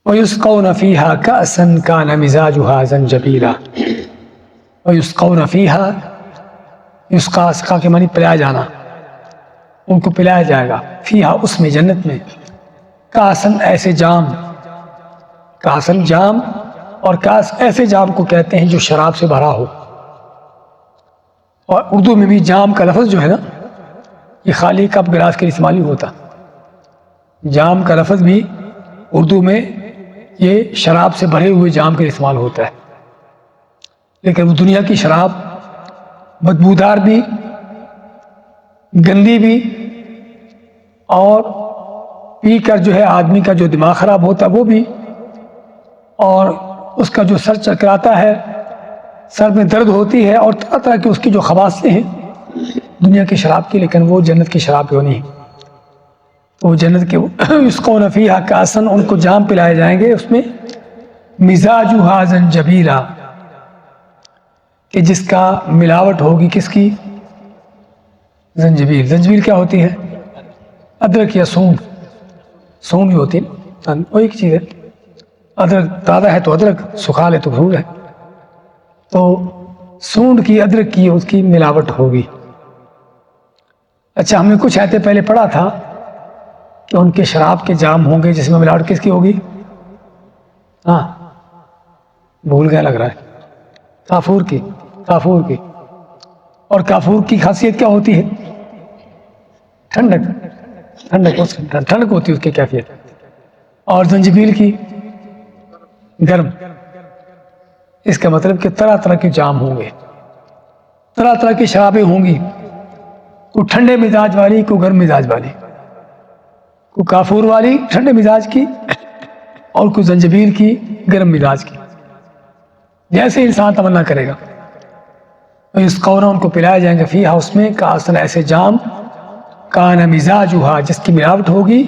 وَيُسْقَوْنَ فِيهَا كَأْسًا كَانَ مِزَاجُهَا زَنْجَبِيلًا۔ وَيُسْقَوْنَ فِيهَا، یسقا سقا کے معنی پلایا جانا، ان کو پلایا جائے گا، فیہا اس میں، جنت میں، کاسن ایسے جام، کاسن جام، اور کاس ایسے جام کو کہتے ہیں جو شراب سے بھرا ہو۔ اور اردو میں بھی جام کا لفظ جو ہے نا، یہ خالی کپ گلاس کے استعمال نہیں ہوتا، جام کا لفظ بھی اردو میں یہ شراب سے بھرے ہوئے جام کا استعمال ہوتا ہے، لیکن وہ دنیا کی شراب بدبودار بھی، گندی بھی، اور پی کر جو ہے آدمی کا جو دماغ خراب ہوتا ہے وہ بھی، اور اس کا جو سر چکراتا ہے، سر میں درد ہوتی ہے، اور طرح طرح کی اس کی جو خواصیں ہیں دنیا کی شراب کی، لیکن وہ جنت کی شراب کیوں نہیں؟ تو وہ جنت کے یسقون فیہا کاسن، ان کو جام پلائے جائیں گے اس میں، مزاجھا زنجبیلا، کہ جس کا ملاوٹ ہوگی کس کی؟ زنجبیل۔ زنجبیل کیا ہوتی ہے؟ ادرک یا سونڈ، سونڈ بھی ہوتی ہے، وہ ایک چیز ہے، ادرک تازہ ہے تو ادرک، سکھا لے تو سونڈ ہے، تو سونڈ کی، ادرک کی اس کی ملاوٹ ہوگی۔ اچھا، ہم نے کچھ آیتیں پہلے پڑھا تھا کہ ان کے شراب کے جام ہوں گے جس میں ملاوٹ کس کی ہوگی؟ ہاں بھول گیا لگ رہا ہے، کافور کی، کافور کی۔ اور کافور کی خاصیت کیا ہوتی ہے؟ ٹھنڈک، ٹھنڈک، ٹھنڈک ہوتی ہے اس کی کیفیت۔ اور زنجبیل کی گرم۔ اس کا مطلب کہ طرح طرح کے جام ہوں گے، طرح طرح کی شرابیں ہوں گی، کوئی ٹھنڈے مزاج والی، کوئی گرم مزاج والی، کوئی کافور والی ٹھنڈے مزاج کی، اور کوئی زنجبیل کی گرم مزاج کی، جیسے انسان تمنا کرے گا۔ اس قونا، ان کو پلائے جائیں گے، فیہا اس میں، کاسن ایسے جام، کان مزاجھا جس کی ملاوٹ ہوگی،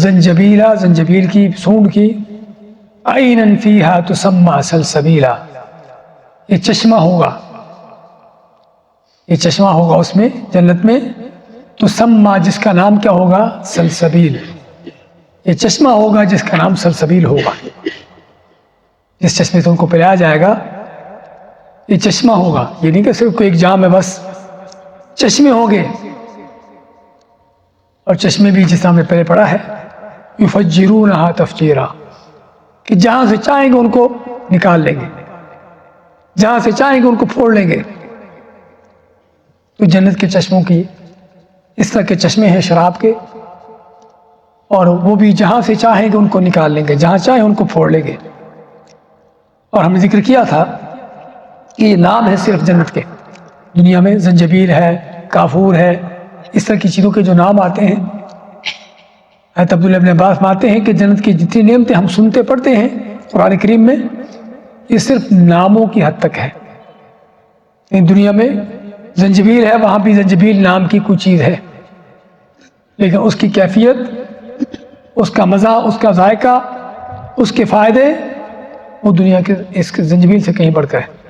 زنجبیلا زنجبیل کی، سونڈ کی، عینن فیہا تسمی سلسبیلا، یہ چشمہ ہوگا، یہ چشمہ ہوگا اس میں جنت میں، تسمی جس کا نام کیا ہوگا؟ سلسبیل، یہ چشمہ ہوگا جس کا نام سلسبیل ہوگا، جس چشمے سے ان کو پلایا جائے گا یہ چشمہ ہوگا، یہ نہیں کہ صرف کوئی ایک جام ہے، بس چشمے ہوں گے۔ اور چشمے بھی جس ہم نے پہلے پڑھا ہے، یفجرونہا تفجیرا، کہ جہاں سے چاہیں گے ان کو نکال لیں گے، جہاں سے چاہیں گے ان کو پھوڑ لیں گے۔ تو جنت کے چشموں کی اس طرح کے چشمے ہیں شراب کے، اور وہ بھی جہاں سے چاہیں گے ان کو نکال لیں گے، جہاں چاہیں ان کو پھوڑ لیں گے۔ اور ہم نے ذکر کیا تھا کہ یہ نام ہے صرف جنت کے، دنیا میں زنجبیل ہے، کافور ہے، اس طرح کی چیزوں کے جو نام آتے ہیں، حضرت عبداللہ ابن عباس فرماتے ہیں کہ جنت کی جتنی نعمتیں ہم سنتے پڑھتے ہیں قرآن کریم میں، یہ صرف ناموں کی حد تک ہے۔ دنیا میں زنجبیل ہے، وہاں بھی زنجبیل نام کی کوئی چیز ہے، لیکن اس کی کیفیت، اس کا مزہ، اس کا ذائقہ، اس کے فائدے، وہ دنیا کے اس زنجبیل سے کہیں بڑھ کر ہے۔